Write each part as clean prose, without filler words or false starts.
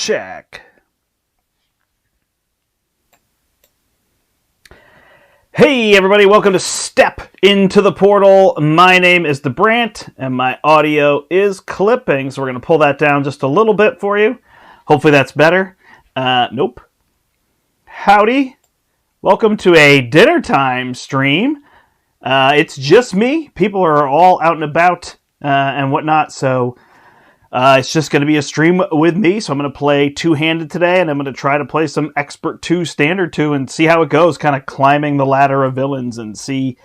check. Hey everybody, welcome to Step Into the Portal. My name is the Brandt, and my audio is clipping, so we're going to pull that down just a little bit for you. Hopefully that's better. Nope. Howdy. Welcome to a dinner time stream. It's just me. People are all out and about and whatnot, so it's just going to be a stream with me. So I'm going to play two-handed today, and I'm going to try to play some Expert 2, Standard 2, and see how it goes, kind of climbing the ladder of villains and see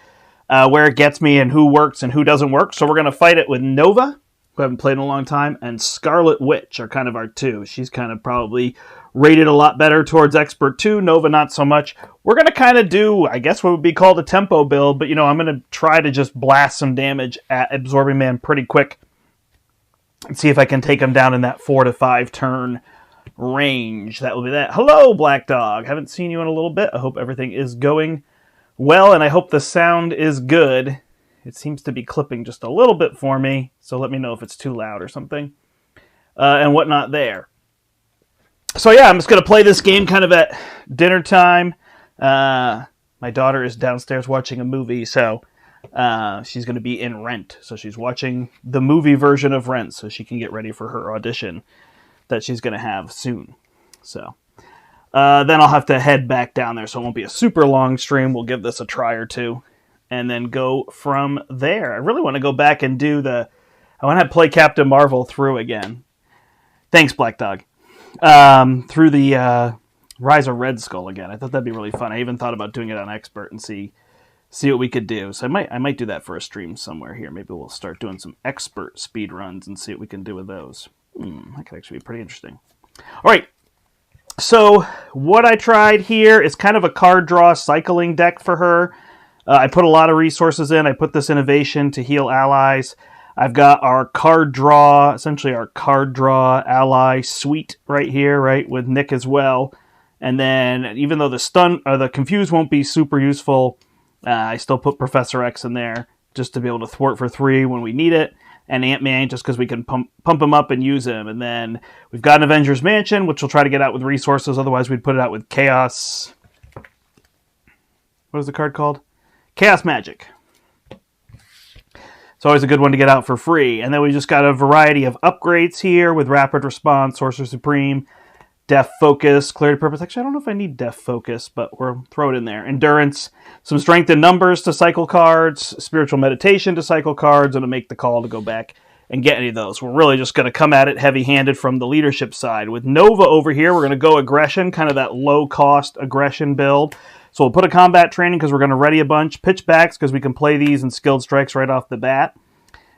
where it gets me and who works and who doesn't work. So we're going to fight it with Nova, who I haven't played in a long time, and Scarlet Witch are kind of our two. She's kind of probably rated a lot better towards Expert 2, Nova not so much. We're going to kind of do, I guess, what would be called a tempo build, but, I'm going to try to just blast some damage at Absorbing Man pretty quick and see if I can take him down in that 4 to 5 turn range. That will be that. Hello, Black Dog. Haven't seen you in a little bit. I hope everything is going well, and I hope the sound is good. It seems to be clipping just a little bit for me, so let me know if it's too loud or something and whatnot there. So yeah, I'm just going to play this game kind of at dinner time. My daughter is downstairs watching a movie, so she's going to be in Rent. So she's watching the movie version of Rent so she can get ready for her audition that she's going to have soon. So then I'll have to head back down there, so it won't be a super long stream. We'll give this a try or two and then go from there. I really want to go back and do I want to play Captain Marvel through again. Thanks, Black Dog. Through the Rise of Red Skull again. I thought that'd be really fun. I even thought about doing it on Expert and see what we could do. So I might do that for a stream somewhere here. Maybe we'll start doing some Expert speed runs and see what we can do with those. That could actually be pretty interesting. All right. So what I tried here is kind of a card draw cycling deck for her. I put a lot of resources in. I put this innovation to heal allies. I've got our card draw, essentially our card draw ally suite right here, right, with Nick as well. And then even though the stun or the confuse won't be super useful, I still put Professor X in there just to be able to thwart for 3 when we need it. And Ant-Man just because we can pump him up and use him. And then we've got an Avengers Mansion, which we'll try to get out with resources. Otherwise, we'd put it out with Chaos. What is the card called? Chaos Magic. It's always a good one to get out for free. And then we just got a variety of upgrades here with Rapid Response, Sorcerer Supreme, Def Focus, Clarity Purpose. Actually, I don't know if I need Def Focus, but we'll throw it in there. Endurance, some Strength in Numbers to cycle cards, Spiritual Meditation to cycle cards, and to make the call to go back and get any of those. We're really just going to come at it heavy-handed from the leadership side. With Nova over here, we're going to go aggression, kind of that low-cost aggression build. So we'll put a combat training because we're going to ready a bunch. Pitchbacks because we can play these in skilled strikes right off the bat.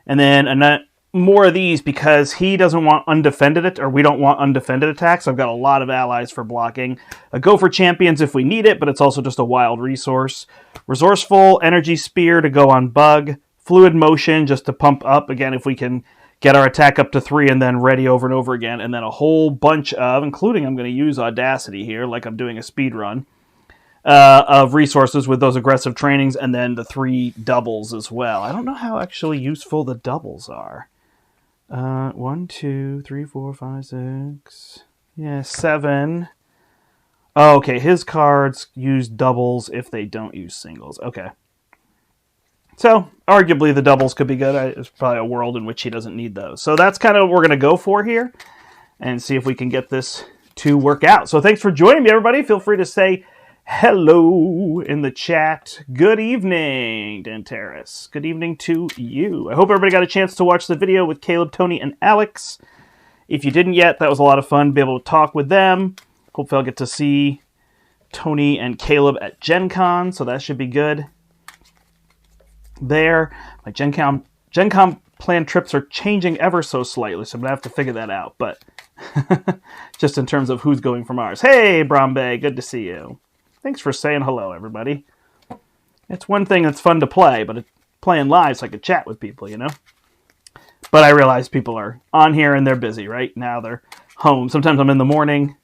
And then more of these because he doesn't want undefended, or we don't want undefended attacks. So I've got a lot of allies for blocking. A Go for Champions if we need it, but it's also just a wild resource. Resourceful, Energy Spear to go on Bug. Fluid Motion just to pump up, again, if we can get our attack up to 3 and then ready over and over again. And then a whole bunch of, including I'm going to use Audacity here like I'm doing a speed run. Of resources with those aggressive trainings, and then the 3 doubles as well. I don't know how actually useful the doubles are. 1, 2, 3, 4, 5, 6. Yeah, 7. Oh, okay, his cards use doubles if they don't use singles. Okay. So, arguably the doubles could be good. There's probably a world in which he doesn't need those. So that's kind of what we're going to go for here, and see if we can get this to work out. So thanks for joining me, everybody. Feel free to say hello in the chat. Good evening, Danteris. Good evening to you. I hope everybody got a chance to watch the video with Caleb, Tony, and Alex. If you didn't yet, that was a lot of fun to be able to talk with them. Hopefully I'll get to see Tony and Caleb at Gen Con, so that should be good. There. My Gen Con planned trips are changing ever so slightly, so I'm going to have to figure that out, but just in terms of who's going from ours. Hey, Brombe, good to see you. Thanks for saying hello, everybody. It's one thing that's fun to play, but playing live so I can chat with people, But I realize people are on here and they're busy, right? Now they're home. Sometimes I'm in the morning.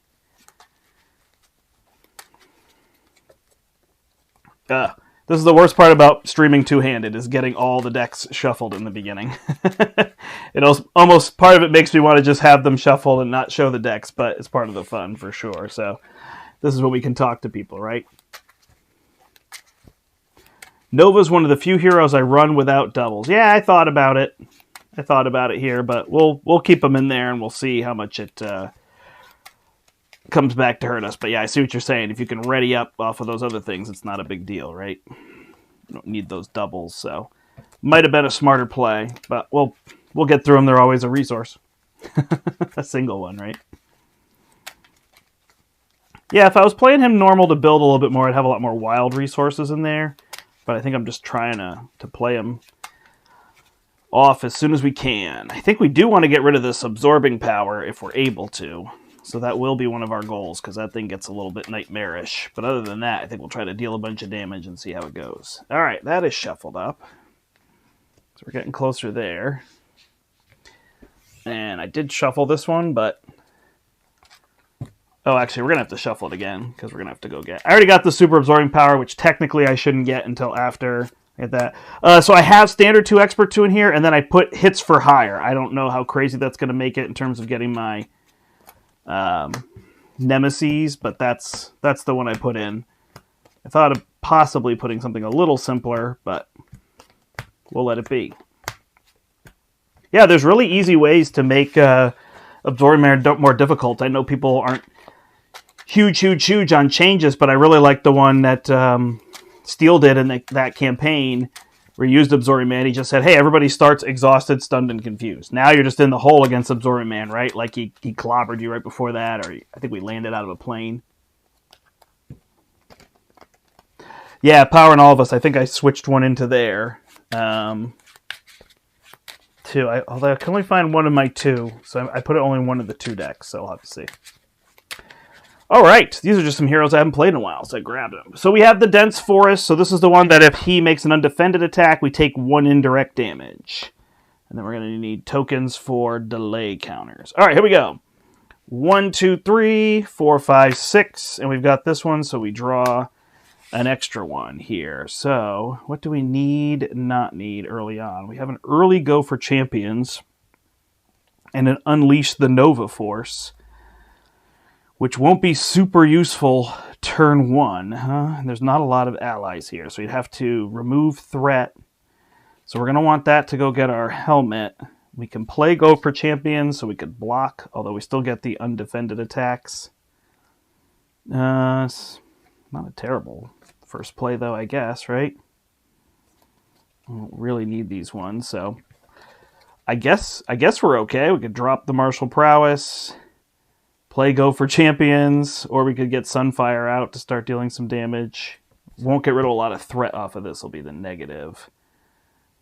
This is the worst part about streaming two-handed, is getting all the decks shuffled in the beginning. Almost part of it makes me want to just have them shuffled and not show the decks, but it's part of the fun for sure. So this is what we can talk to people, right? Nova's one of the few heroes I run without doubles. Yeah, I thought about it. Here, but we'll keep them in there and we'll see how much it comes back to hurt us. But yeah, I see what you're saying. If you can ready up off of those other things, it's not a big deal, right? You don't need those doubles, so might have been a smarter play, but we'll get through them. They're always a resource. A single one, right? Yeah, if I was playing him normal to build a little bit more, I'd have a lot more wild resources in there. But I think I'm just trying to play him off as soon as we can. I think we do want to get rid of this absorbing power if we're able to. So that will be one of our goals, because that thing gets a little bit nightmarish. But other than that, I think we'll try to deal a bunch of damage and see how it goes. All right, that is shuffled up. So we're getting closer there. And I did shuffle this one, but... Oh, actually, we're going to have to shuffle it again, because we're going to have to go get... I already got the super absorbing power, which technically I shouldn't get until after I get that. So I have standard 2, expert 2 in here, and then I put hits for higher. I don't know how crazy that's going to make it in terms of getting my... nemesis, but that's the one I put in. I thought of possibly putting something a little simpler, but we'll let it be. Yeah, there's really easy ways to make absorbing more difficult. I know people aren't huge on changes, but I really like the one that Steele did in that campaign where he used Absorbing Man. He just said, hey, everybody starts exhausted, stunned, and confused. Now you're just in the hole against Absorbing Man, right? Like he clobbered you right before that, or I think we landed out of a plane. Yeah, Power and All of Us. I think I switched one into there. Two. Although I can only find one of my 2, so I put it only in one of the 2 decks, so I'll have to see. All right, these are just some heroes I haven't played in a while, so I grabbed them. So we have the Dense Forest. So this is the one that if he makes an undefended attack, we take 1 indirect damage. And then we're going to need tokens for delay counters. All right, here we go. 1, 2, 3, 4, 5, 6. And we've got this one, so we draw an extra one here. So what do we not need early on? We have an early go for champions and an Unleash the Nova Force, which won't be super useful turn 1. And there's not a lot of allies here, so you'd have to remove threat. So we're going to want that to go get our helmet. We can play go for champions, so we could block, although we still get the undefended attacks. It's not a terrible first play, though, I guess, right? I don't really need these ones, so I guess we're okay. We could drop the Martial Prowess, play go for champions, or we could get Sunfire out to start dealing some damage. Won't get rid of a lot of threat off of this, will be the negative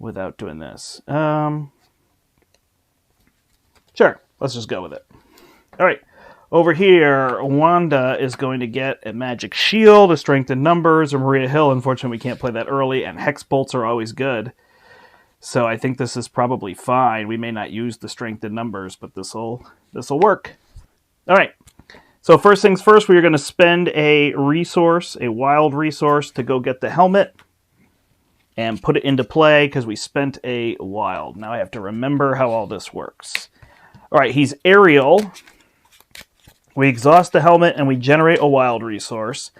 without doing this. Sure, let's just go with it. All right, over here, Wanda is going to get a Magic Shield, a Strength in Numbers, or Maria Hill. Unfortunately, we can't play that early, and Hex Bolts are always good. So I think this is probably fine. We may not use the Strength in Numbers, but this'll work. All right, so first things first, we are going to spend a resource, a wild resource, to go get the helmet and put it into play because we spent a wild. Now I have to remember how all this works. All right, he's aerial. We exhaust the helmet and we generate a wild resource.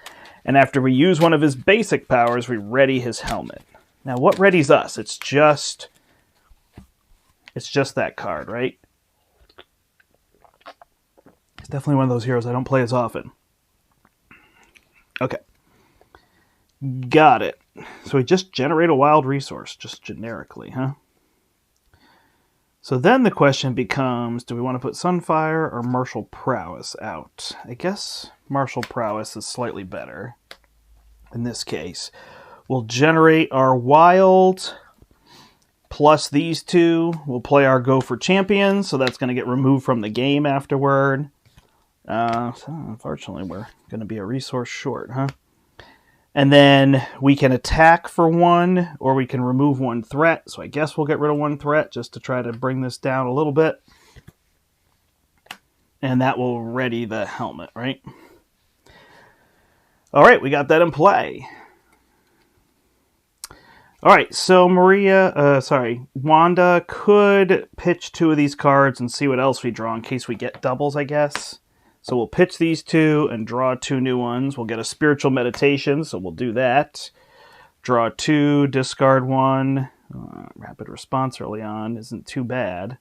And after we use one of his basic powers, we ready his helmet. Now what readies us? It's just that card, right? It's definitely one of those heroes I don't play as often. Okay. Got it. So we just generate a wild resource, just generically, huh? So then the question becomes, do we want to put Sunfire or Martial Prowess out? I guess Martial Prowess is slightly better in this case. We'll generate our wild plus these 2. We'll play our go for champions, so that's going to get removed from the game afterward. So unfortunately, we're going to be a resource short, huh? And then we can attack for 1, or we can remove 1 threat. So I guess we'll get rid of 1 threat just to try to bring this down a little bit. And that will ready the helmet, right? All right, we got that in play. All right, so Wanda could pitch 2 of these cards and see what else we draw in case we get doubles, I guess. So we'll pitch these 2 and draw 2 new ones. We'll get a spiritual meditation, so we'll do that. Draw 2, discard 1. Rapid response early on isn't too bad.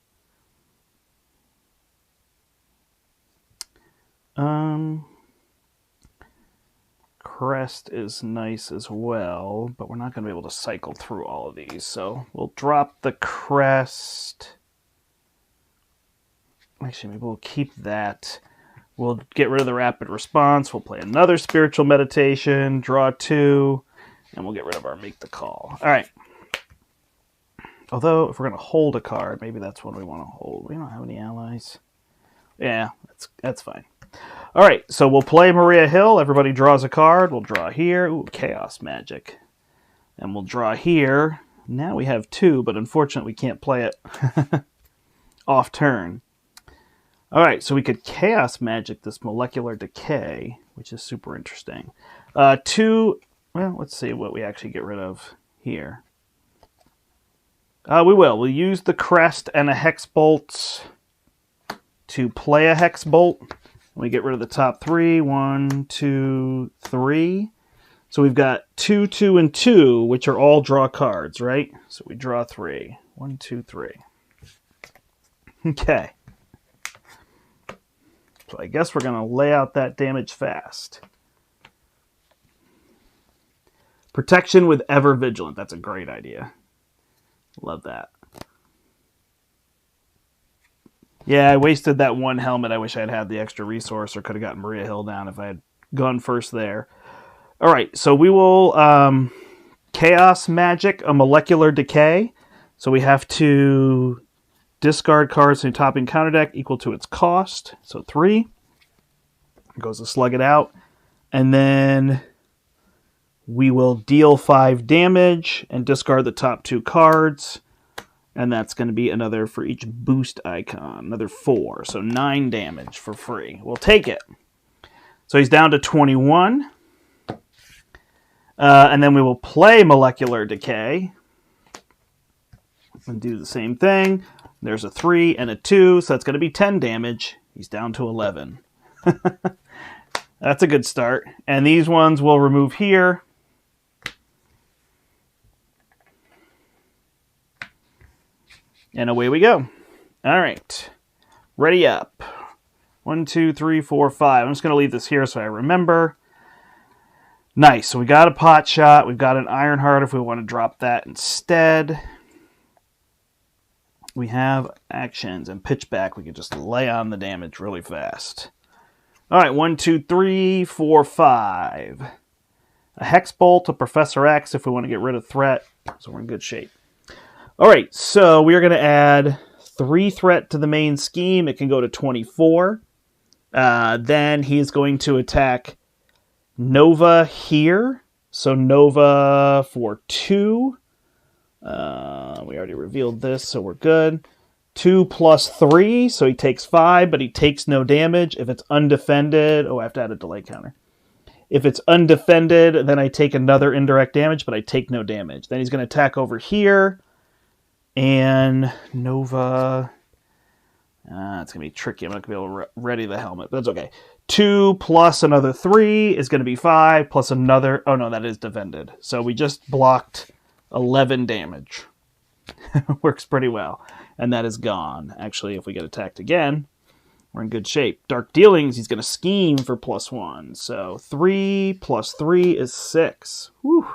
Crest is nice as well, but we're not going to be able to cycle through all of these. So we'll drop the crest. Actually, maybe we'll keep that. We'll get rid of the rapid response. We'll play another spiritual meditation, draw 2, and we'll get rid of our make the call. All right. Although, if we're going to hold a card, maybe that's what we want to hold. We don't have any allies. Yeah, that's fine. All right, so we'll play Maria Hill. Everybody draws a card. We'll draw here. Ooh, Chaos Magic. And we'll draw here. Now we have 2, but unfortunately we can't play it off turn. All right, so we could Chaos Magic this Molecular Decay, which is super interesting. 2, well, let's see what we actually get rid of here. We will. We'll use the Crest and a Hex Bolt to play a Hex Bolt. We get rid of the top 3. 1, 2, 3. So we've got 2, 2, and 2, which are all draw cards, right? So we draw 3. 1, 2, 3. Okay. So I guess we're going to lay out that damage fast. Protection with Ever Vigilant. That's a great idea. Love that. Yeah, I wasted that 1 helmet. I wish I had the extra resource or could have gotten Maria Hill down if I had gone first there. All right, so we will Chaos Magic a Molecular Decay. So we have to discard cards in the top encounter deck equal to its cost. So 3. Goes to slug it out. And then we will deal 5 damage and discard the top 2 cards. And that's going to be another for each boost icon. Another 4. So 9 damage for free. We'll take it. So he's down to 21. And then we will play Molecular Decay. And do the same thing. There's a 3 and a 2. So that's going to be 10 damage. He's down to 11. That's a good start. And these ones we'll remove here. And away we go. All right. Ready up. 1, 2, 3, 4, 5. I'm just going to leave this here so I remember. Nice. So we got a pot shot. We've got an Ironheart if we want to drop that instead. We have actions and pitch back. We can just lay on the damage really fast. All right. 1, 2, 3, 4, 5. A Hex Bolt, a Professor X if we want to get rid of threat. So we're in good shape. All right, so we are going to add 3 threat to the main scheme. It can go to 24. Then he's going to attack Nova here. So Nova for 2. We already revealed this, so we're good. 2 plus 3, so he takes 5, but he takes no damage. If it's undefended, I have to add a delay counter. If it's undefended, then I take another indirect damage, but I take no damage. Then he's going to attack over here. And Nova, it's going to be tricky. I'm not going to be able to ready the helmet, but that's okay. 2 plus another 3 is going to be 5, plus another, oh no, that is defended. So we just blocked 11 damage. Works pretty well. And that is gone. Actually, if we get attacked again, we're in good shape. Dark Dealings, he's going to scheme for +1. So 3 plus 3 is 6. Whew.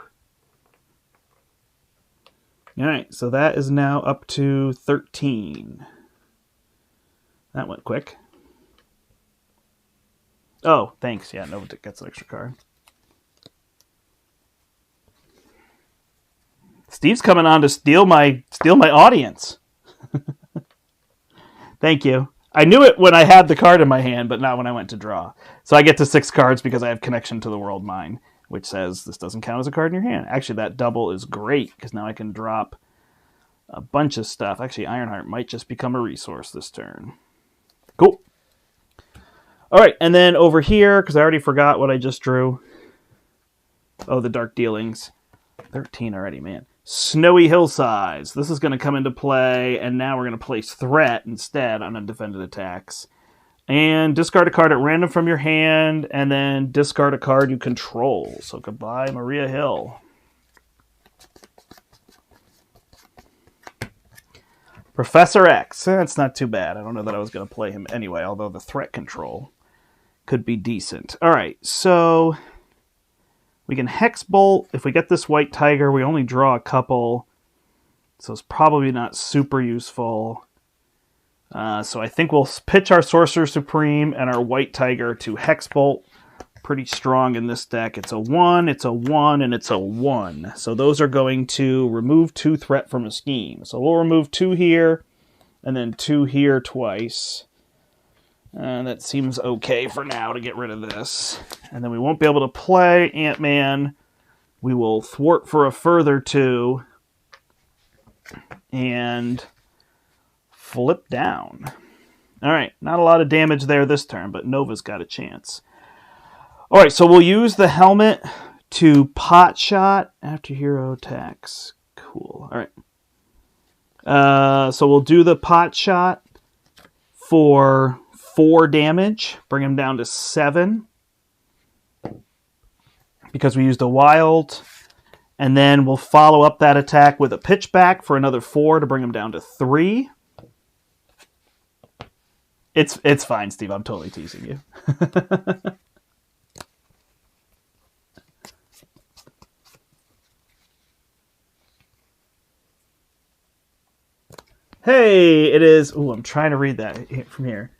All right, so that is now up to 13. That went quick. Oh, thanks. Yeah, Nova gets an extra card. Steve's coming on to steal my audience. Thank you. I knew it when I had the card in my hand, but not when I went to draw. So I get to 6 cards because I have connection to the World Mine, which says this doesn't count as a card in your hand. Actually, that double is great because now I can drop a bunch of stuff. Actually, Ironheart might just become a resource this turn. Cool. All right, and then over here, because I already forgot what I just drew. Oh, the Dark Dealings. 13 already, man. Snowy Hillsides. This is going to come into play, and now we're going to place Threat instead on undefended attacks. And discard a card at random from your hand, and then discard a card you control. So goodbye, Maria Hill. Professor X. That's not too bad. I don't know that I was going to play him anyway, although the threat control could be decent. All right, so we can Hex Bolt. If we get this White Tiger, we only draw a couple, so it's probably not super useful. So I think we'll pitch our Sorcerer Supreme and our White Tiger to Hex Bolt. Pretty strong in this deck. It's a 1, it's a 1, and it's a 1. So those are going to remove 2 threat from a scheme. So we'll remove 2 here, and then 2 here twice. That seems okay for now to get rid of this. And then we won't be able to play Ant-Man. We will thwart for a further 2. And flip down. All right, not a lot of damage there this turn, but Nova's got a chance. All right, so we'll use the helmet to pot shot after hero attacks. Cool. All right. So we'll do the pot shot for 4 damage. Bring him down to 7 because we used a wild. And then we'll follow up that attack with a pitchback for another 4 to bring him down to 3. It's fine, Steve. I'm totally teasing you. Hey, it is... Ooh, I'm trying to read that from here.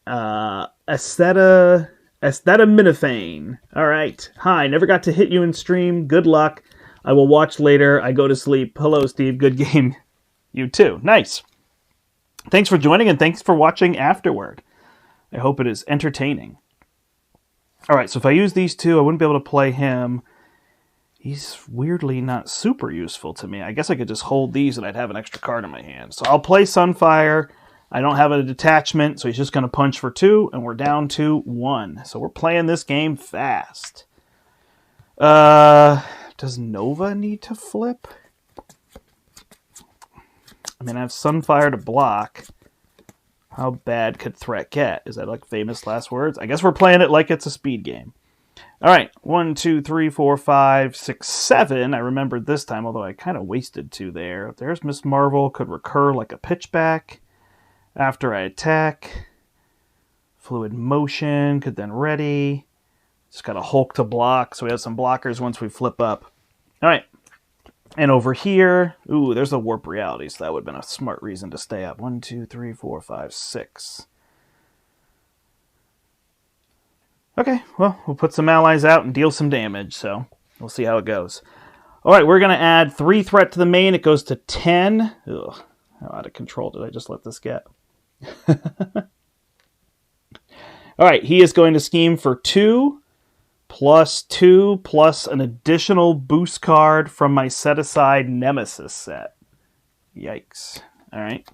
Acetaminophen. All right. Hi, never got to hit you in stream. Good luck. I will watch later. I go to sleep. Hello, Steve. Good game. You too. Nice. Thanks for joining, and thanks for watching afterward. I hope it is entertaining. All right, so if I use these 2, I wouldn't be able to play him. He's weirdly not super useful to me. I guess I could just hold these and I'd have an extra card in my hand. So I'll play Sunfire. I don't have a detachment, so he's just going to punch for 2, and we're down to 1. So we're playing this game fast. Does Nova need to flip? I mean, I have Sunfire to block. How bad could Threat get? Is that like famous last words? I guess we're playing it like it's a speed game. All right, 1, 2, 3, 4, 5, 6, 7. I remembered this time, although I kind of wasted 2 there. There's Miss Marvel. Could recur like a pitchback after I attack. Fluid Motion. Could then ready. Just got a Hulk to block, so we have some blockers once we flip up. All right. And over here, ooh, there's a Warp Reality, so that would have been a smart reason to stay up. 1, 2, 3, 4, 5, 6. Okay, well, we'll put some allies out and deal some damage, so we'll see how it goes. All right, we're going to add 3 threat to the main. It goes to 10. Ugh, how out of control did I just let this get? All right, he is going to scheme for 2, plus 2, plus an additional boost card from my set-aside Nemesis set. Yikes. All right.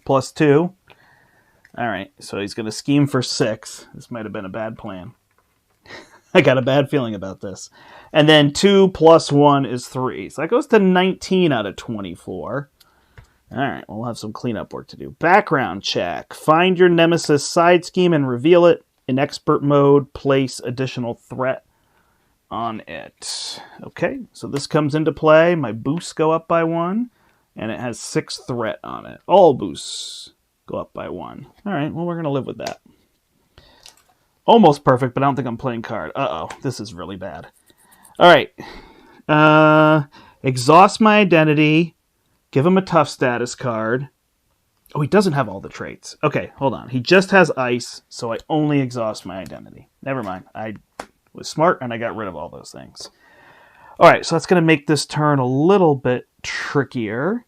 Plus 2. All right, so he's going to scheme for 6. This might have been a bad plan. I got a bad feeling about this. And then 2 plus 1 is 3. So that goes to 19 out of 24. All right, we'll have some cleanup work to do. Background check. Find your Nemesis side scheme and reveal it. In expert mode, place additional threat on it. Okay, so this comes into play. My boosts go up by 1, and it has 6 threat on it. All boosts go up by 1. All right, well, we're going to live with that. Almost perfect, but I don't think I'm playing card. Uh-oh, this is really bad. All right. Exhaust my identity. Give him a tough status card. Oh, he doesn't have all the traits. Okay, hold on. He just has ice, so I only exhaust my identity. Never mind. I was smart, and I got rid of all those things. All right, so that's going to make this turn a little bit trickier,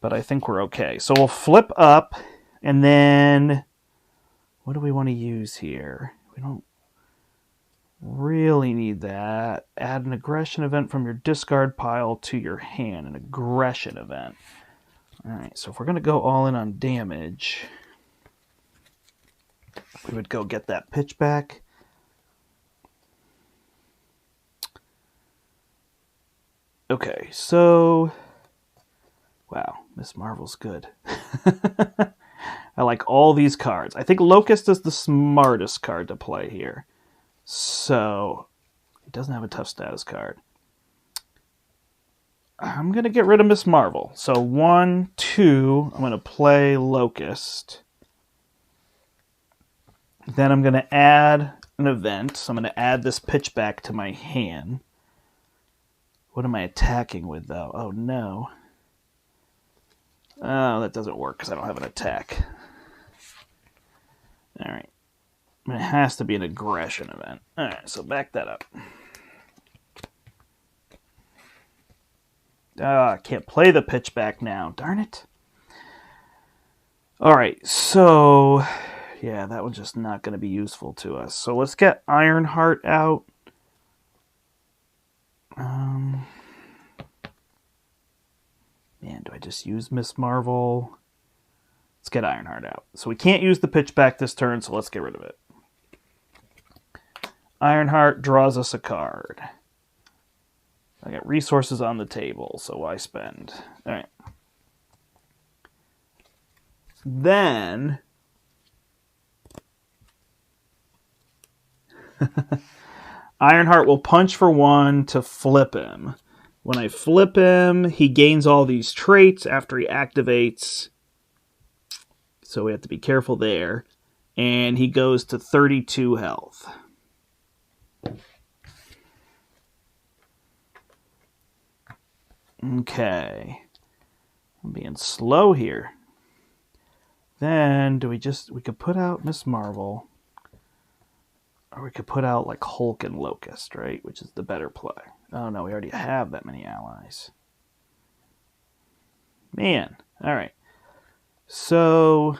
but I think we're okay. So we'll flip up, and then what do we want to use here? We don't really need that. Add an aggression event from your discard pile to your hand, an aggression event. All right, so if we're going to go all in on damage, we would go get that pitch back. Okay, so... Wow, Miss Marvel's good. I like all these cards. I think Locust is the smartest card to play here. So, it doesn't have a tough status card. I'm going to get rid of Miss Marvel. So 1, 2, I'm going to play Locust. Then I'm going to add an event. So I'm going to add this pitchback to my hand. What am I attacking with, though? Oh, no. Oh, that doesn't work because I don't have an attack. All right. It has to be an aggression event. All right, so back that up. I can't play the pitchback now. Darn it. All right, so... Yeah, that one's just not going to be useful to us. So let's get Ironheart out. Man, do I just use Miss Marvel? Let's get Ironheart out. So we can't use the pitchback this turn, so let's get rid of it. Ironheart draws us a card. I got resources on the table, so why spend? All right. Then... Ironheart will punch for 1 to flip him. When I flip him, he gains all these traits after he activates. So we have to be careful there. And he goes to 32 health. Okay. I'm being slow here. Then, we could put out Miss Marvel. Or we could put out like Hulk and Locust, right? Which is the better play. Oh no, we already have that many allies. Man, all right. So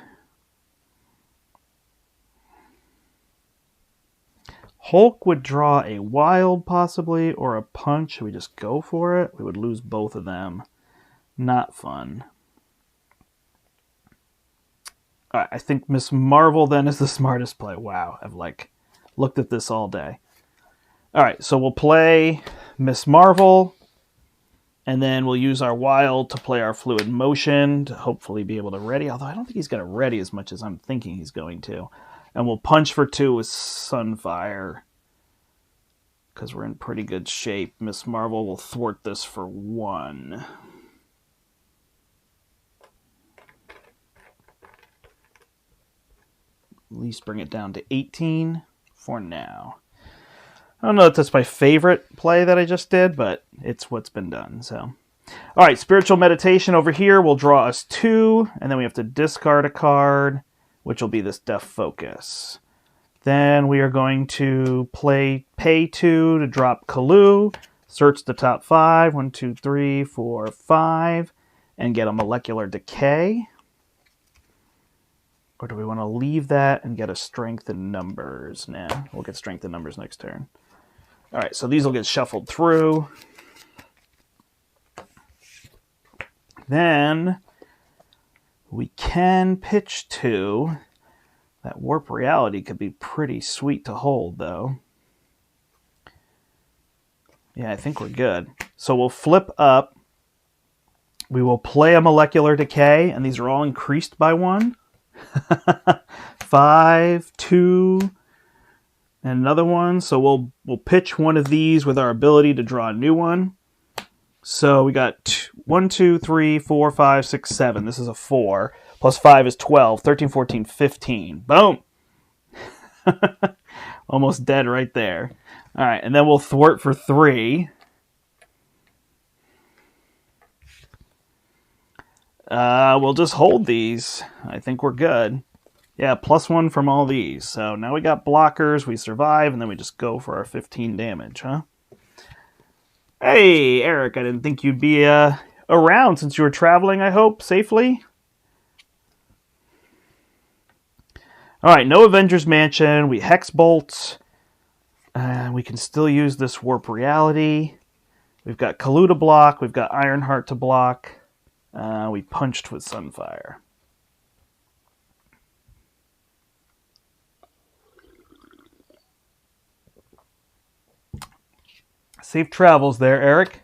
Hulk would draw a wild possibly, or a punch. Should we just go for it? We would lose both of them. Not fun. All right, I think Miss Marvel then is the smartest play. Wow, I've like looked at this all day. All right, so we'll play Miss Marvel, and then we'll use our wild to play our fluid motion to hopefully be able to ready, although I don't think he's going to ready as much as I'm thinking he's going to. And we'll punch for 2 with Sunfire because we're in pretty good shape. Miss Marvel will thwart this for 1. At least bring it down to 18 for now. I don't know if that's my favorite play that I just did, but it's what's been done. So, all right, Spiritual Meditation over here will draw us 2, and then we have to discard a card, which will be this Deaf Focus. Then we are going to pay 2 to drop Kalu, search the top 5, 1, 2, 3, 4, 5, and get a Molecular Decay. Or do we want to leave that and get a Strength in Numbers? Nah, we'll get Strength in Numbers next turn. All right, so these will get shuffled through. Then we can pitch 2. That Warp Reality could be pretty sweet to hold, though. Yeah, I think we're good. So we'll flip up. We will play a Molecular Decay, and these are all increased by 1. 5, 2, and another one. So we'll pitch one of these with our ability to draw a new one. So we got 1, 2, 3, 4, 5, 6, 7. This is a 4. Plus 5 is 12. 13, 14, 15. Boom! Almost dead right there. All right, and then we'll thwart for 3. We'll just hold these. I think we're good. Yeah, +1 from all these. So now we got blockers, we survive, and then we just go for our 15 damage, huh? Hey, Eric, I didn't think you'd be around since you were traveling, I hope, safely. All right, no Avengers Mansion. We Hex Bolts. We can still use this Warp Reality. We've got Kalu to block. We've got Ironheart to block. We punched with Sunfire. Safe travels there, Eric.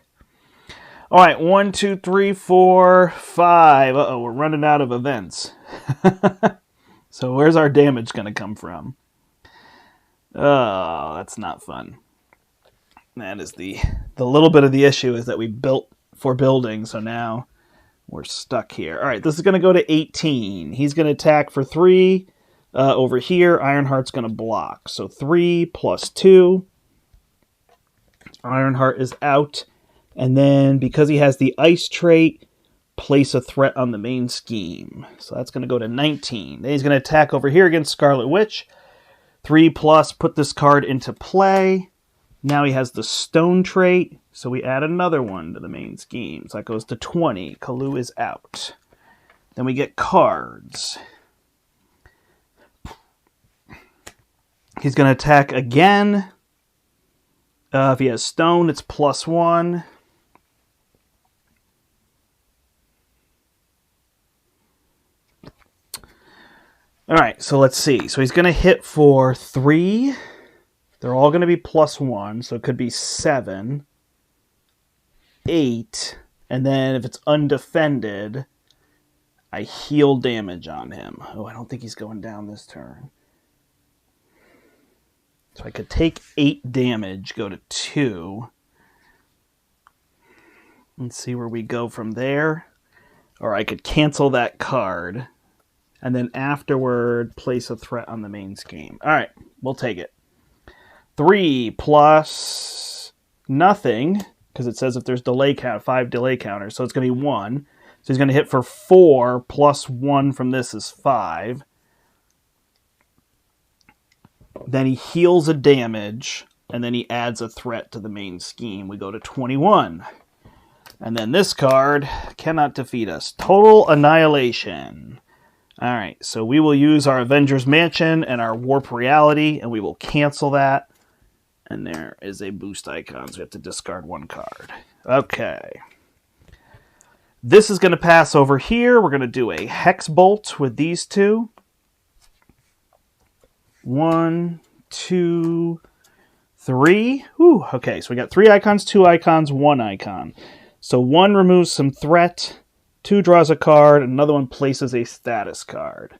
All right, 1, 2, 3, 4, 5. Uh-oh, we're running out of events. So where's our damage going to come from? Oh, that's not fun. That is the little bit of the issue is that we built for building, so now we're stuck here. All right, this is going to go to 18. He's going to attack for 3. Over here, Ironheart's going to block. So 3 plus 2. Ironheart is out. And then because he has the ice trait, place a threat on the main scheme. So that's going to go to 19. Then he's going to attack over here against Scarlet Witch. 3 plus, put this card into play. Now he has the stone trait, so we add another one to the main scheme. So that goes to 20. Kalu is out. Then we get cards. He's going to attack again. If he has stone, it's +1. All right, so let's see. So he's going to hit for 3. They're all going to be +1, so it could be 7, 8, and then if it's undefended, I heal damage on him. Oh, I don't think he's going down this turn. So I could take 8 damage, go to 2, and see where we go from there. Or I could cancel that card, and then afterward, place a threat on the main scheme. All right, we'll take it. 3 plus nothing, because it says if there's delay count, 5 delay counters, so it's going to be 1. So he's going to hit for 4 plus 1 from this is 5. Then he heals a damage, and then he adds a threat to the main scheme. We go to 21. And then this card cannot defeat us. Total Annihilation. All right, so we will use our Avengers Mansion and our Warp Reality, and we will cancel that. And there is a boost icon, so we have to discard 1 card. Okay. This is going to pass over here. We're going to do a Hex Bolt with these 2. 1, 2, 3. Whew, okay, so we got 3 icons, 2 icons, 1 icon. So 1 removes some threat, 2 draws a card, another one places a status card.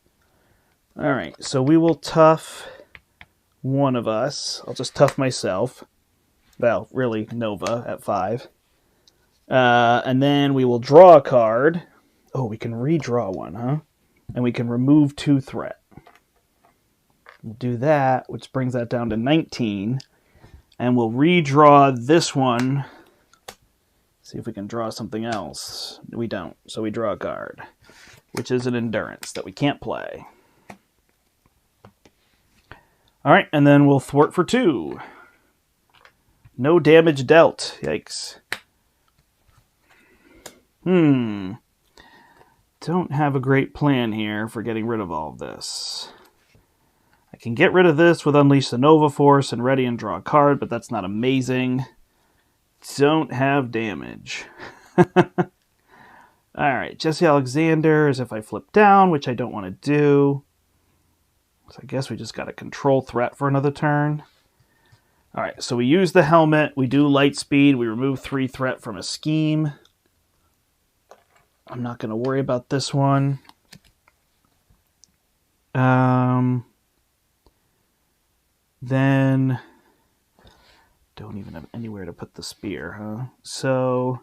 All right, so we will tough one of us. I'll just tough myself. Well, really, Nova at 5. And then we will draw a card. Oh, we can redraw one, huh? And we can remove 2 threat. We'll do that, which brings that down to 19. And we'll redraw this one. See if we can draw something else. We don't, so we draw a card, which is an endurance that we can't play. All right, and then we'll thwart for 2. No damage dealt. Yikes. Don't have a great plan here for getting rid of all of this. I can get rid of this with Unleash the Nova Force and ready and draw a card, but that's not amazing. Don't have damage. All right, Jesse Alexander is if I flip down, which I don't want to do. So I guess we just got a control threat for another turn. All right, so we use the helmet. We do light speed. We remove 3 threat from a scheme. I'm not going to worry about this one. Then don't even have anywhere to put the spear, huh? So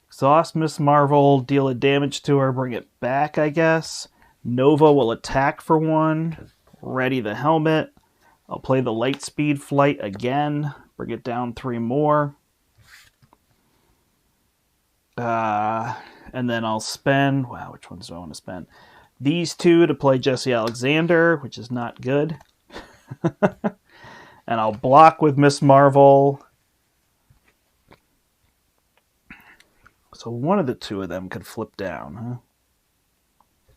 exhaust Miss Marvel, deal a damage to her, bring it back, I guess. Nova will attack for 1. Ready the helmet. I'll play the light speed flight again. Bring it down 3 more. And then I'll spend... Wow, which ones do I want to spend? These 2 to play Jesse Alexander, which is not good. And I'll block with Miss Marvel. So one of the 2 of them could flip down, huh?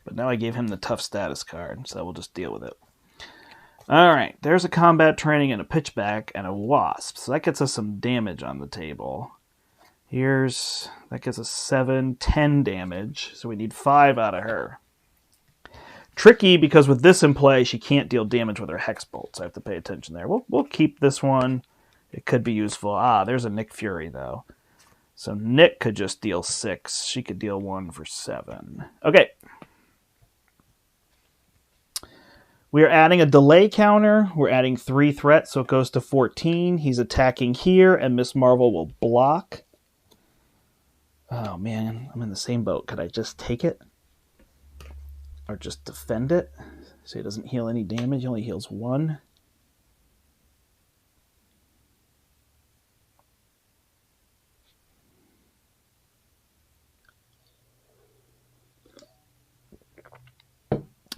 But now I gave him the tough status card, so we'll just deal with it. All right, there's a combat training and a pitchback and a wasp. So that gets us some damage on the table. That gets us 7, 10 damage. So we need 5 out of her. Tricky because with this in play, she can't deal damage with her Hex Bolt, so I have to pay attention there. We'll keep this one. It could be useful. There's a Nick Fury, though. So Nick could just deal 6. She could deal 1 for 7. Okay. We are adding a delay counter. We're adding 3 threats, so it goes to 14. He's attacking here, and Miss Marvel will block. Oh, man. I'm in the same boat. Could I just take it? Or just defend it? So he doesn't heal any damage. He only heals 1.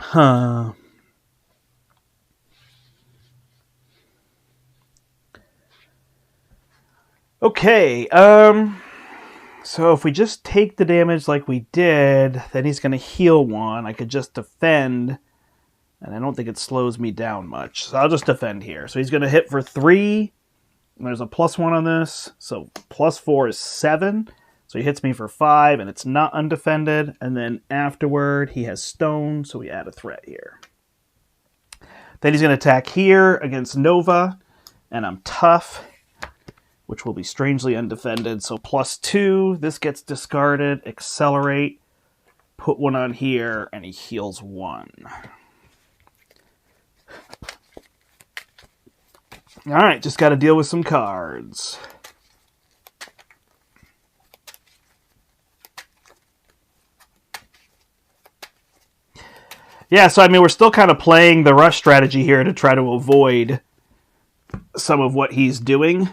Huh. Okay, so if we just take the damage like we did, then he's going to heal 1. I could just defend, and I don't think it slows me down much. So I'll just defend here. So he's going to hit for 3. There's a +1 on this, so +4 is 7. So he hits me for 5, and it's not undefended. And then afterward, he has stone, so we add a threat here. Then he's going to attack here against Nova, and I'm tough, which will be strangely undefended. So +2, this gets discarded, accelerate, put 1 on here, and he heals 1. All right, just got to deal with some cards. Yeah, so I mean, we're still kind of playing the rush strategy here to try to avoid some of what he's doing.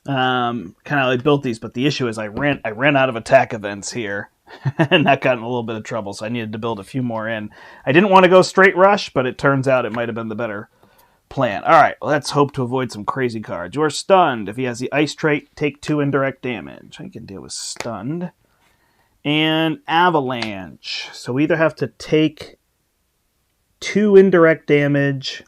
Kind of like built these, but the issue is I ran out of attack events here, and that got in a little bit of trouble, so I needed to build a few more in. I didn't want to go straight rush, but it turns out it might have been the better plan. All right, let's hope to avoid some crazy cards. You're stunned. If he has the ice trait, take 2 indirect damage. I can deal with stunned. And avalanche. So we either have to take 2 indirect damage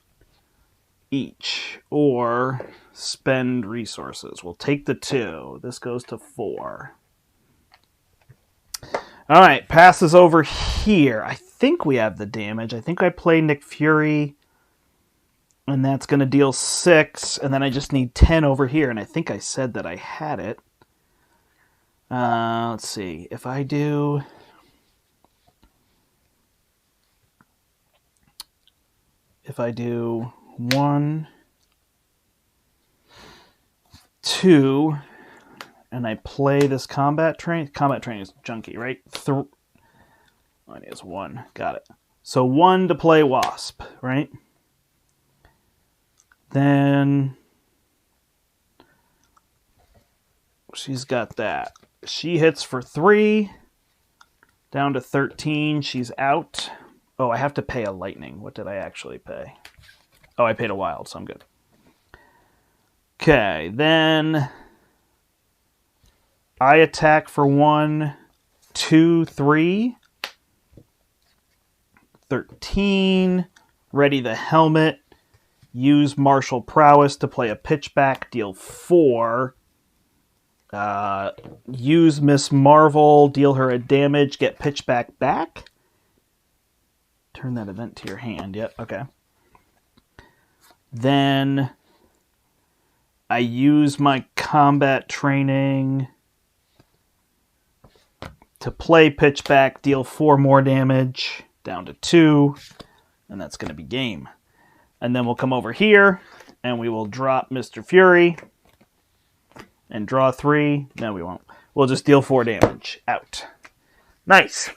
each, or spend resources. We'll take the 2. This goes to 4. All right, passes over here. I think we have the damage. I think I play Nick Fury, and that's going to deal 6, and then I just need 10 over here, and I think I said that I had it. Let's see. If I do 1, 2, and I play this combat train is junky, right? I need 1. Got it. So 1 to play Wasp, right? Then she's got that. She hits for 3. Down to 13. She's out. Oh, I have to pay a lightning. What did I actually pay? Oh, I paid a wild, so I'm good. Okay, then I attack for 1, 2, 3. 13. Ready the helmet. Use martial prowess to play a pitchback. Deal 4. Use Miss Marvel. Deal her a damage. Get pitchback back. Turn that event to your hand. Yep, okay. Then I use my combat training to play pitchback. Deal 4 more damage. Down to 2. And that's going to be game. And then we'll come over here, and we will drop Mr. Fury, and draw 3. No, we won't. We'll just deal 4 damage. Out. Nice.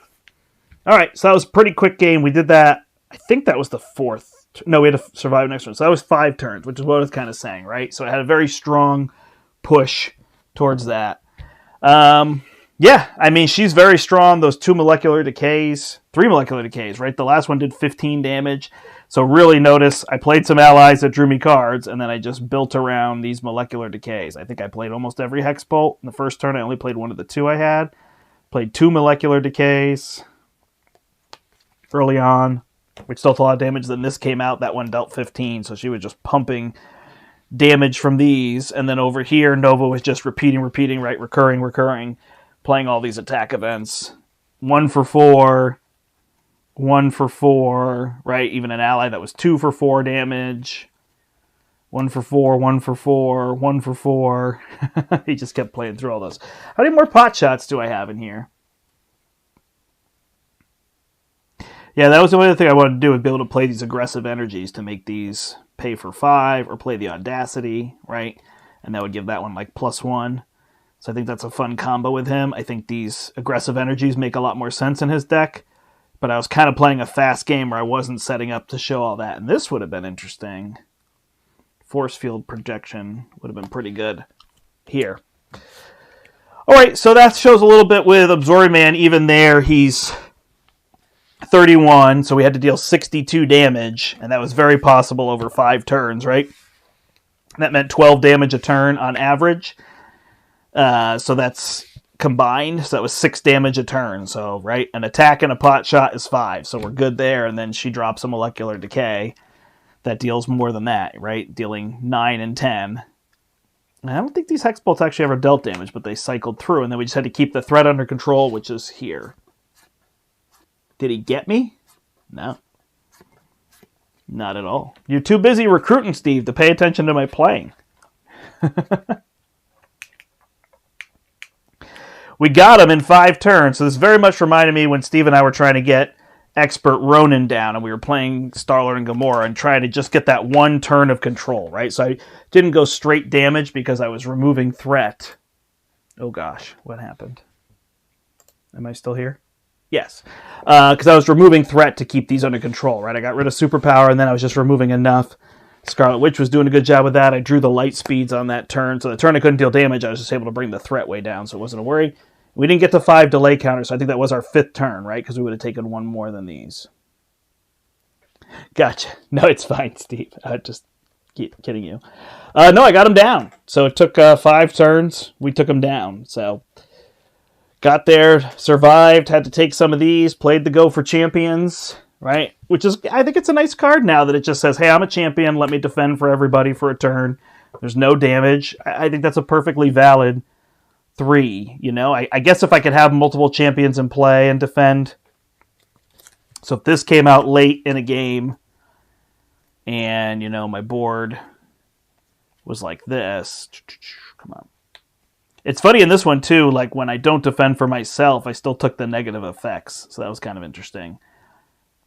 All right, so that was a pretty quick game. We did that. I think that was the 4th. No, we had to survive next one. So that was 5 turns, which is what I was kind of saying, right? So I had a very strong push towards that. Yeah, I mean, she's very strong. Those 2 molecular decays, 3 molecular decays, right? The last one did 15 damage. So really notice I played some allies that drew me cards, and then I just built around these molecular decays. I think I played almost every Hex Bolt. In the first turn, I only played one of the 2 I had. Played 2 molecular decays early on, which dealt a lot of damage. Then this came out. That one dealt 15, so she was just pumping damage from these. And then over here, Nova was just repeating, right? Recurring, playing all these attack events. 1 for 4... 1 for 4, right? Even an ally that was 2 for 4 damage. 1 for 4, 1 for 4, 1 for 4. He just kept playing through all those. How many more pot shots do I have in here? Yeah, that was the only thing I wanted to do, was be able to play these aggressive energies to make these pay for 5 or play the audacity, right? And that would give that one like +1. So I think that's a fun combo with him. I think these aggressive energies make a lot more sense in his deck. But I was kind of playing a fast game where I wasn't setting up to show all that. And this would have been interesting. Force field projection would have been pretty good here. All right, so that shows a little bit with Absorbing Man. Even there, he's 31, so we had to deal 62 damage. And that was very possible over 5 turns, right? That meant 12 damage a turn on average. So that's combined. So that was 6 damage a turn. So, right, an attack and a pot shot is 5. So we're good there. And then she drops a molecular decay. That deals more than that, right? Dealing 9 and 10. And I don't think these Hex Bolts actually ever dealt damage, but they cycled through. And then we just had to keep the threat under control, which is here. Did he get me? No. Not at all. You're too busy recruiting, Steve, to pay attention to my playing. We got him in 5 turns, so this very much reminded me when Steve and I were trying to get Expert Ronin down, and we were playing Starlord and Gamora and trying to just get that 1 turn of control, right? So I didn't go straight damage because I was removing threat. Oh gosh, what happened? Am I still here? Yes. Because I was removing threat to keep these under control, right? I got rid of superpower, and then I was just removing enough. Scarlet Witch was doing a good job with that. I drew the light speeds on that turn, so the turn I couldn't deal damage, I was just able to bring the threat way down, so it wasn't a worry. We didn't get to 5 delay counters, so I think that was our 5th turn, right? Because we would have taken 1 more than these. Gotcha. No, it's fine, Steve. I just keep kidding you. No, I got him down. So it took 5 turns. We took him down. So got there, survived, had to take some of these, played the Go for Champions, right? Which is, I think it's a nice card now that it just says, hey, I'm a champion. Let me defend for everybody for a turn. There's no damage. I think that's a perfectly valid 3, you know. I guess if I could have multiple champions in play and defend. So if this came out late in a game and, you know, my board was like this. Come on. It's funny in this one, too, like when I don't defend for myself, I still took the negative effects. So that was kind of interesting.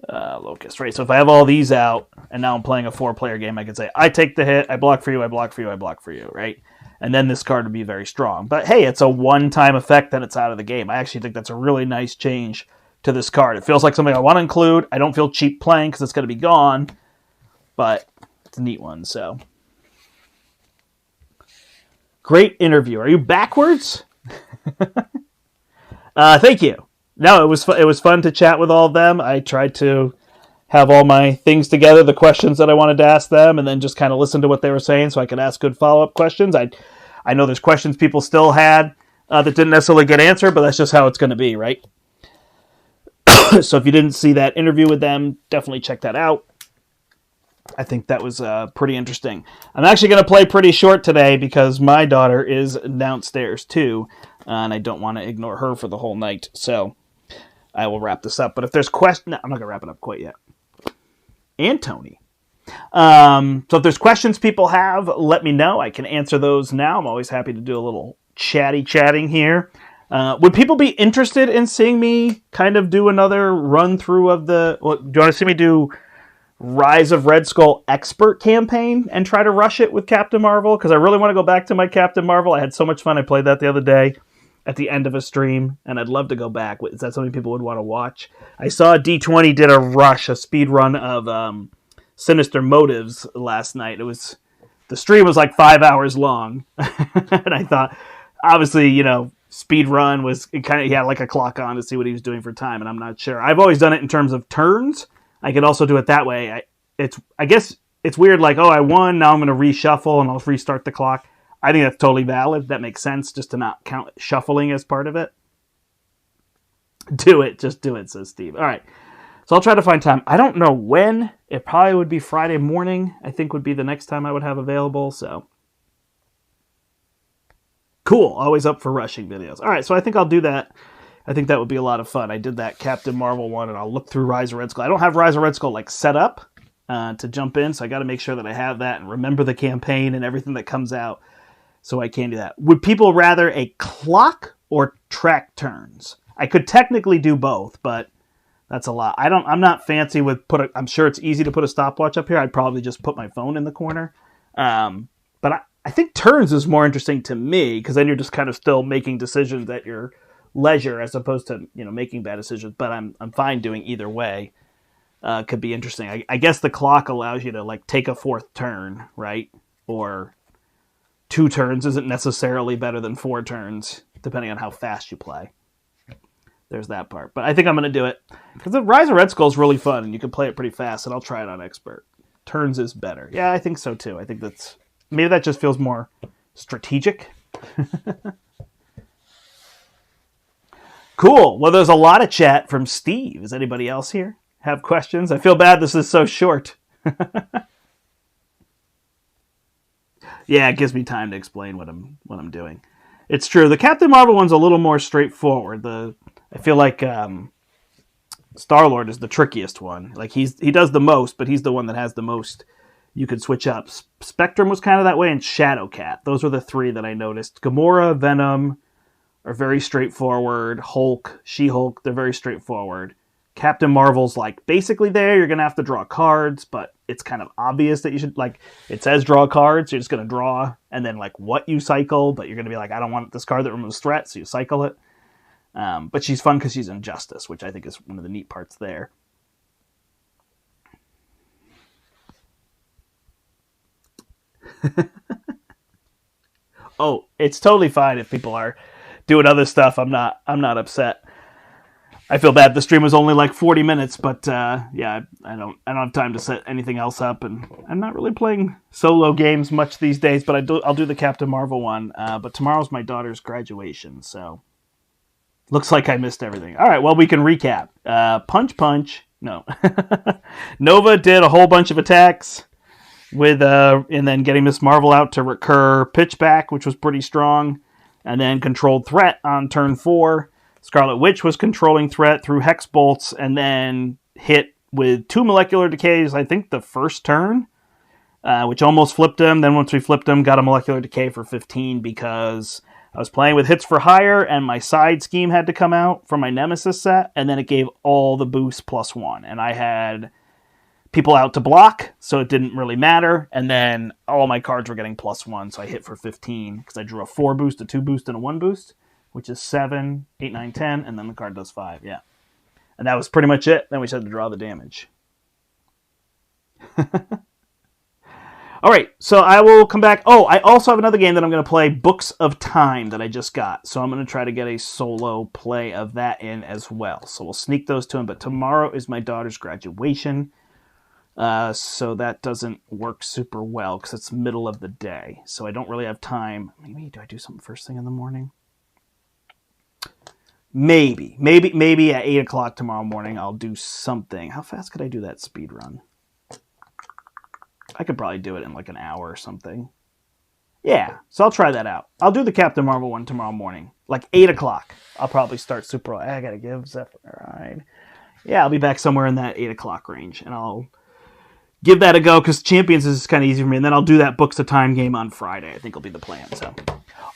Locust, right? So if I have all these out and now I'm playing a 4-player game, I could say, I take the hit, I block for you, I block for you, I block for you, right? And then this card would be very strong. But hey, it's a one-time effect, then it's out of the game. I actually think that's a really nice change to this card. It feels like something I want to include. I don't feel cheap playing because it's going to be gone. But it's a neat one, so. Great interview. Are you backwards? Thank you. No, it was fun to chat with all of them. I tried to have all my things together, the questions that I wanted to ask them, and then just kind of listen to what they were saying so I could ask good follow-up questions. I know there's questions people still had that didn't necessarily get answered, but that's just how it's going to be, right? So if you didn't see that interview with them, definitely check that out. I think that was pretty interesting. I'm actually going to play pretty short today because my daughter is downstairs too, and I don't want to ignore her for the whole night. So I will wrap this up. But if there's questions... No, I'm not going to wrap it up quite yet. And Tony. So if there's questions people have, let me know. I can answer those now. I'm always happy to do a little chatting here. Would people be interested in seeing me kind of do another run through of the... Well, do you want to see me do Rise of Red Skull Expert campaign and try to rush it with Captain Marvel? Because I really want to go back to my Captain Marvel. I had so much fun. I played that the other day at the end of a stream, and I'd love to go back. Is that something people would want to watch? I saw D20 did a speed run of Sinister Motives last night. The stream was like 5 hours long, and I thought, obviously, you know, speed run was kind of, he had like a clock on to see what he was doing for time, and I'm not sure. I've always done it in terms of turns. I could also do it that way. I guess it's weird, like, oh, I won, now I'm going to reshuffle and I'll restart the clock. I think that's totally valid. That makes sense, just to not count shuffling as part of it. Do it. Just do it, says Steve. All right. So I'll try to find time. I don't know when. It probably would be Friday morning, I think would be the next time I would have available. So cool. Always up for rushing videos. All right. So I think I'll do that. I think that would be a lot of fun. I did that Captain Marvel one, and I'll look through Rise of Red Skull. I don't have Rise of Red Skull like set up, to jump in, so I got to make sure that I have that and remember the campaign and everything that comes out, so I can do that. Would people rather a clock or track turns? I could technically do both, but that's a lot. I'm not fancy with I'm sure it's easy to put a stopwatch up here. I'd probably just put my phone in the corner. But I think turns is more interesting to me, because then you're just kind of still making decisions at your leisure as opposed to, making bad decisions. But I'm fine doing either way. Could be interesting. I guess the clock allows you to like take a fourth turn, right? Or 2 turns isn't necessarily better than 4 turns, depending on how fast you play. There's that part. But I think I'm going to do it, because the Rise of Red Skull is really fun, and you can play it pretty fast, and I'll try it on Expert. Turns is better. Yeah, I think so, too. I think maybe that just feels more strategic. Cool. Well, there's a lot of chat from Steve. Is anybody else here have questions? I feel bad this is so short. Yeah, it gives me time to explain what I'm doing. It's true. The Captain Marvel one's a little more straightforward. I feel like Star-Lord is the trickiest one. Like he does the most, but he's the one that has the most you could switch up. Spectrum was kind of that way, and Shadowcat. Those were the 3 that I noticed. Gamora, Venom are very straightforward. Hulk, She-Hulk, they're very straightforward. Captain Marvel's like basically there. You're going to have to draw cards, but it's kind of obvious that you should, like, it says draw cards. You're just going to draw, and then like what you cycle, but you're going to be like, I don't want this card that removes threat, so you cycle it. But she's fun because she's Injustice, which I think is one of the neat parts there. Oh, it's totally fine if people are doing other stuff. I'm not upset. I feel bad the stream was only like 40 minutes, but yeah, I don't have time to set anything else up, and I'm not really playing solo games much these days, but I'll do the Captain Marvel one. But tomorrow's my daughter's graduation, so looks like I missed everything. All right, well, we can recap. Punch. No. Nova did a whole bunch of attacks with and then getting Miss Marvel out to recur Pitchback, which was pretty strong, and then controlled threat on turn 4. Scarlet Witch was controlling threat through Hex Bolts, and then hit with 2 molecular decays, I think the first turn, which almost flipped him. Then once we flipped him, got a molecular decay for 15 because I was playing with hits for hire, and my side scheme had to come out from my Nemesis set, and then it gave all the boosts +1. And I had people out to block, so it didn't really matter. And then all my cards were getting +1, so I hit for 15 because I drew a 4 boost, a 2 boost, and a 1 boost, which is 7, 8, 9, 10, and then the card does 5, yeah. And that was pretty much it. Then we just had to draw the damage. All right, so I will come back. Oh, I also have another game that I'm going to play, Books of Time, that I just got. So I'm going to try to get a solo play of that in as well. So we'll sneak those to him. But tomorrow is my daughter's graduation, so that doesn't work super well because it's middle of the day. So I don't really have time. Maybe do I do something first thing in the morning? Maybe at 8 o'clock tomorrow morning I'll do something. How fast could I do that speed run? I could probably do it in like an hour or something. Yeah, so I'll try that out. I'll do the Captain Marvel one tomorrow morning, like 8 o'clock. I'll probably start super. I gotta give Zephyr a ride. Yeah, I'll be back somewhere in that 8 o'clock range, and I'll give that a go because Champions is kind of easy for me, and then I'll do that Books of Time game on Friday. I think will be the plan. So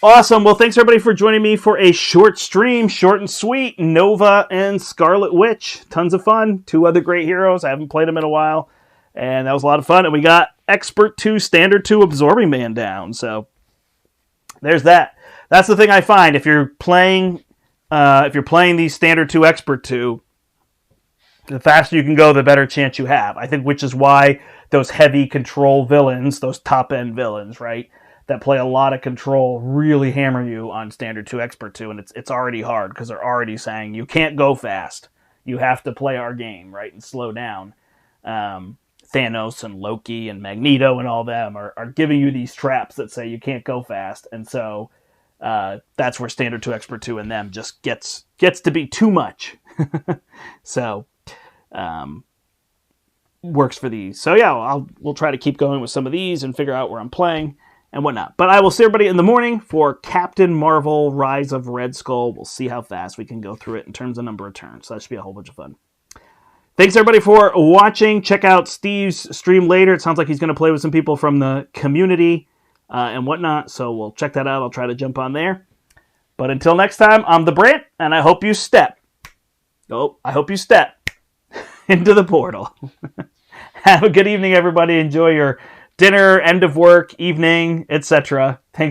awesome. Well, thanks everybody for joining me for a short stream, short and sweet. Nova and Scarlet Witch, tons of fun. 2 other great heroes. I haven't played them in a while, and that was a lot of fun. And we got Expert 2, Standard 2, Absorbing Man down. So there's that. That's the thing I find if you're playing these Standard 2, Expert 2. The faster you can go, the better chance you have. I think, which is why those heavy control villains, those top-end villains, right, that play a lot of control, really hammer you on Standard 2, Expert 2, and it's already hard, because they're already saying, you can't go fast. You have to play our game, right, and slow down. Thanos and Loki and Magneto and all them are giving you these traps that say you can't go fast, and so that's where Standard 2, Expert 2 and them just gets to be too much. So works for these. So yeah, we'll try to keep going with some of these and figure out where I'm playing and whatnot. But I will see everybody in the morning for Captain Marvel, Rise of Red Skull. We'll see how fast we can go through it in terms of number of turns. So that should be a whole bunch of fun. Thanks, everybody, for watching. Check out Steve's stream later. It sounds like he's going to play with some people from the community and whatnot, so we'll check that out. I'll try to jump on there. But until next time, I'm the Brandt, and I hope you step. Oh, I hope you step into the portal. Have a good evening, everybody. Enjoy your dinner, end of work, evening, etc. Thanks.